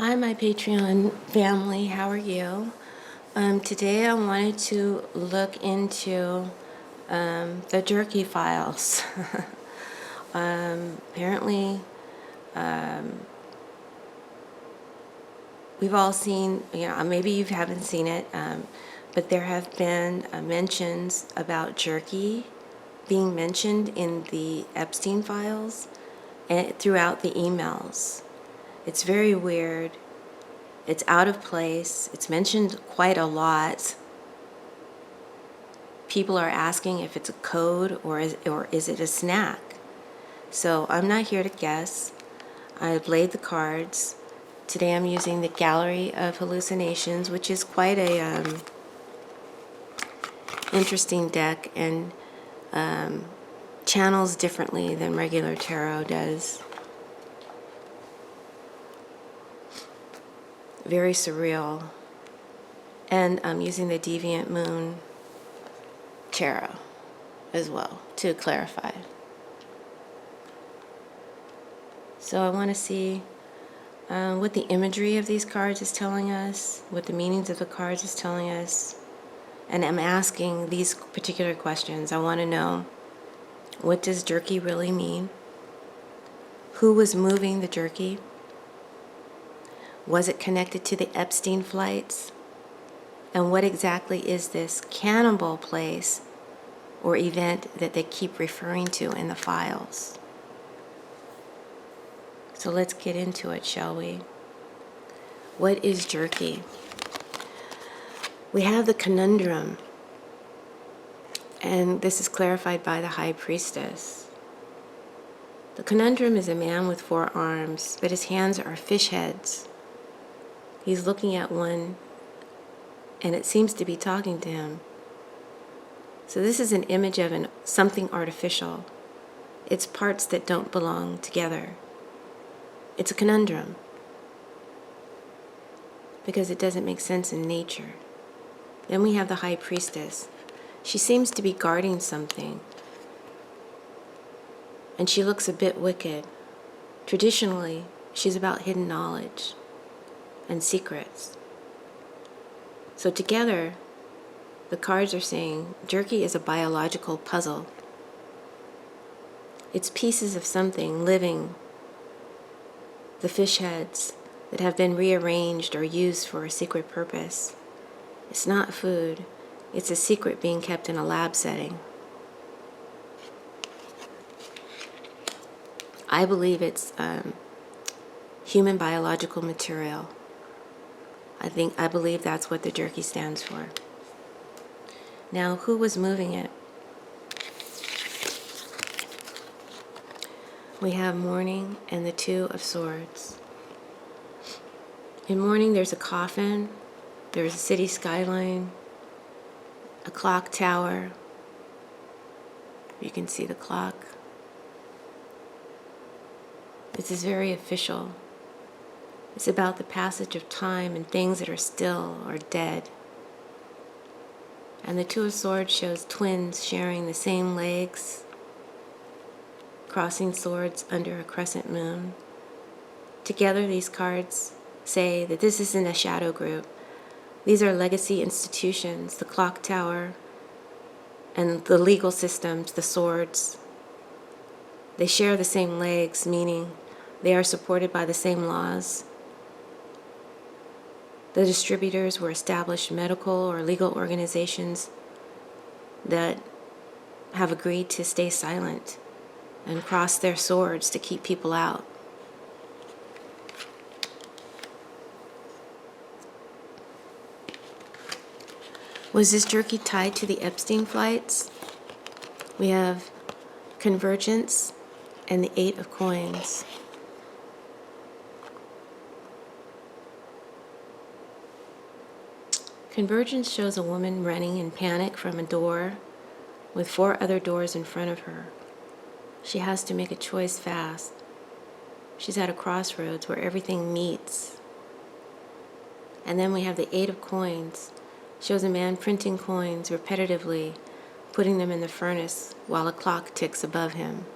Hi, my Patreon family. How are you? Today I wanted to look into the Jerky files. Apparently, we've all seen, maybe you haven't seen it, but there have been mentions about Jerky being mentioned in the Epstein files and throughout the emails. It's very weird. It's out of place. It's mentioned quite a lot. People are asking if it's a code or is it a snack. So I'm not here to guess. I've laid the cards. Today I'm using the Gallery of Hallucinations, which is quite a interesting deck and channels differently than regular tarot does. Very surreal. And I'm using the Deviant Moon tarot as well to clarify. So I want to see what the imagery of these cards is telling us, what the meanings of the cards is telling us. And I'm asking these particular questions. I want to know, what does jerky really mean? Who was moving the jerky? Was it connected to the Epstein flights? And what exactly is this cannibal place or event that they keep referring to in the files? So let's get into it, shall we? What is jerky? We have the conundrum, and this is clarified by the High Priestess. The conundrum is a man with 4 arms, but his hands are fish heads. He's looking at one, and it seems to be talking to him. So this is an image of something artificial. It's parts that don't belong together. It's a conundrum because it doesn't make sense in nature. Then we have the High Priestess. She seems to be guarding something, and she looks a bit wicked. Traditionally, she's about hidden knowledge and secrets. So together, the cards are saying jerky is a biological puzzle. It's pieces of something living, the fish heads that have been rearranged or used for a secret purpose. It's not food. It's a secret being kept in a lab setting. I believe it's human biological material. I believe that's what the jerky stands for. Now, who was moving it? We have mourning and the 2 of Swords. In mourning, there's a coffin, there's a city skyline, a clock tower. You can see the clock. This is very official. It's about the passage of time and things that are still or dead. And the 2 of Swords shows twins sharing the same legs, crossing swords under a crescent moon. Together, these cards say that this isn't a shadow group. These are legacy institutions, the clock tower and the legal systems, the swords. They share the same legs, meaning they are supported by the same laws. The distributors were established medical or legal organizations that have agreed to stay silent and cross their swords to keep people out. Was this jerky tied to the Epstein flights? We have convergence and the 8 of coins. Convergence shows a woman running in panic from a door with 4 other doors in front of her. She has to make a choice fast. She's at a crossroads where everything meets. And then we have the 8 of coins. Shows a man printing coins repetitively, putting them in the furnace while a clock ticks above him.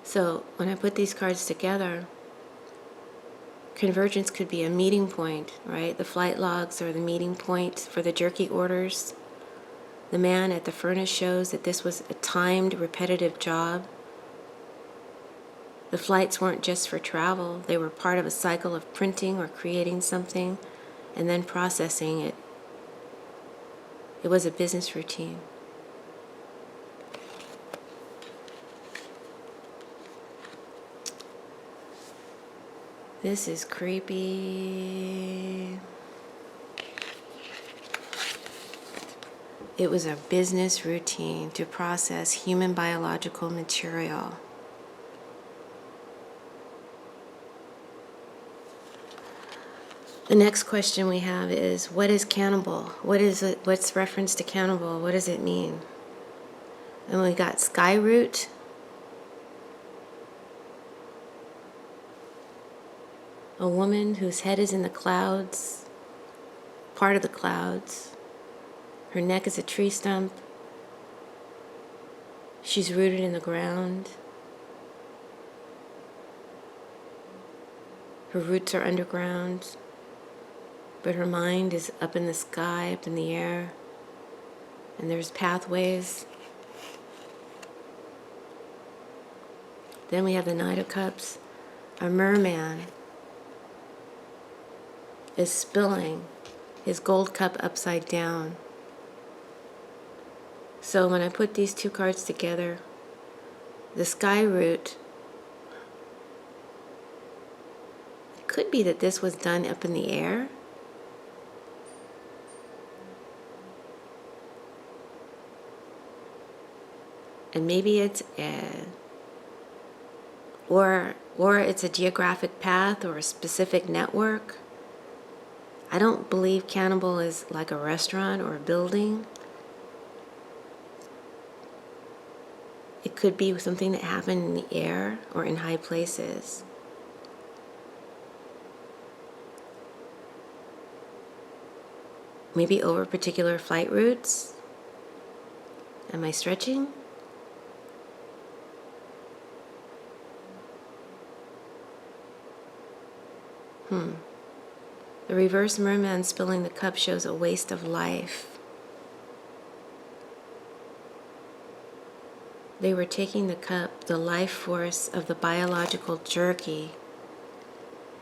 So when I put these cards together, convergence could be a meeting point, right? The flight logs are the meeting point for the jerky orders. The man at the furnace shows that this was a timed, repetitive job. The flights weren't just for travel. They were part of a cycle of printing or creating something and then processing it. It was a business routine. This is creepy. It was a business routine to process human biological material. The next question we have is, what is cannibal? What is it? What's reference to cannibal? What does it mean? And we got sky root. A woman whose head is in the clouds, part of the clouds. Her neck is a tree stump. She's rooted in the ground. Her roots are underground, but her mind is up in the sky, up in the air, and there's pathways. Then we have the Knight of Cups. A merman is spilling his gold cup upside down. So when I put these two cards together, the sky root, it could be that this was done up in the air. And maybe it's or it's a geographic path or a specific network. I don't believe cannibal is like a restaurant or a building. It could be something that happened in the air or in high places. Maybe over particular flight routes. Am I stretching? The reverse merman spilling the cup shows a waste of life. They were taking the cup, the life force of the biological jerky,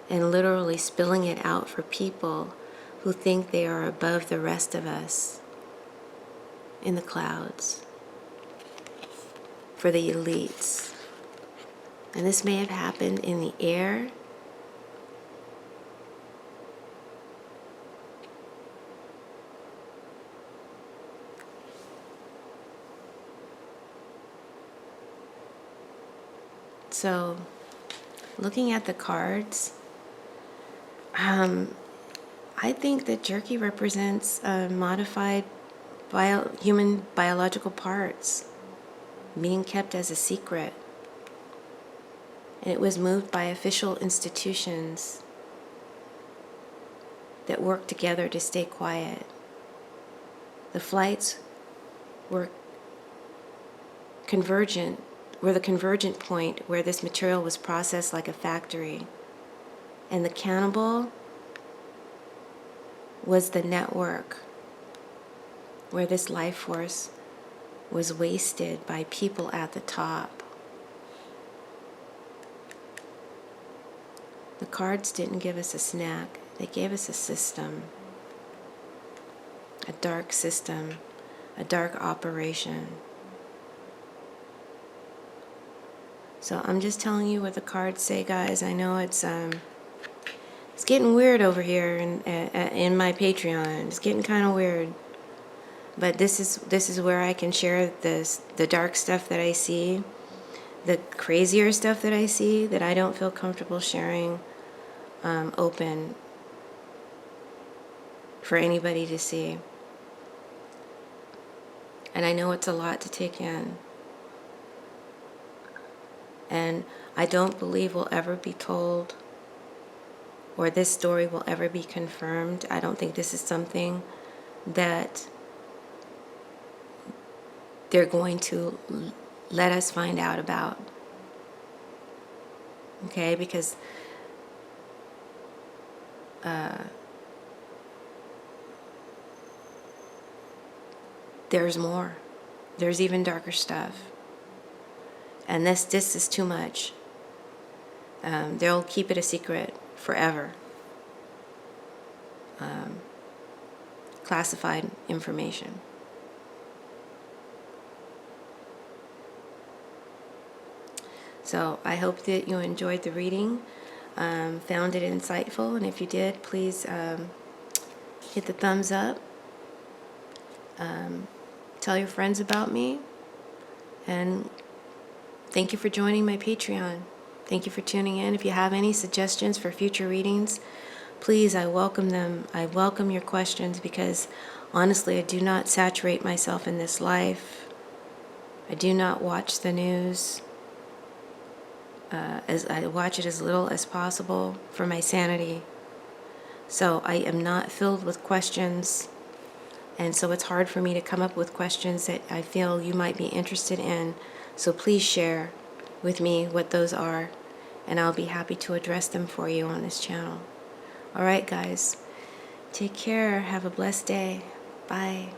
and literally spilling it out for people who think they are above the rest of us in the clouds, for the elites. And this may have happened in the air. So, looking at the cards, I think that jerky represents modified human biological parts being kept as a secret. And it was moved by official institutions that worked together to stay quiet. The flights were convergent, were the convergent point where this material was processed like a factory. And the cannibal was the network where this life force was wasted by people at the top. The cards didn't give us a snack, they gave us a system, a dark system, a dark operation. So I'm just telling you what the cards say, guys. I know it's getting weird over here in my Patreon. It's getting kind of weird, but this is where I can share the dark stuff that I see, the crazier stuff that I see that I don't feel comfortable sharing open for anybody to see. And I know it's a lot to take in. And I don't believe we'll ever be told, or this story will ever be confirmed. I don't think this is something that they're going to let us find out about. Okay, because there's more. There's even darker stuff. And this is too much. They'll keep it a secret forever. Classified information. So I hope that you enjoyed the reading, found it insightful, and if you did, please hit the thumbs up, tell your friends about me, and thank you for joining my Patreon. Thank you for tuning in. If you have any suggestions for future readings, please, I welcome them. I welcome your questions, because honestly, I do not saturate myself in this life. I do not watch the news. As I watch it as little as possible for my sanity. So I am not filled with questions, and so it's hard for me to come up with questions that I feel you might be interested in. So please share with me what those are, and I'll be happy to address them for you on this channel. All right, guys, take care. Have a blessed day. Bye.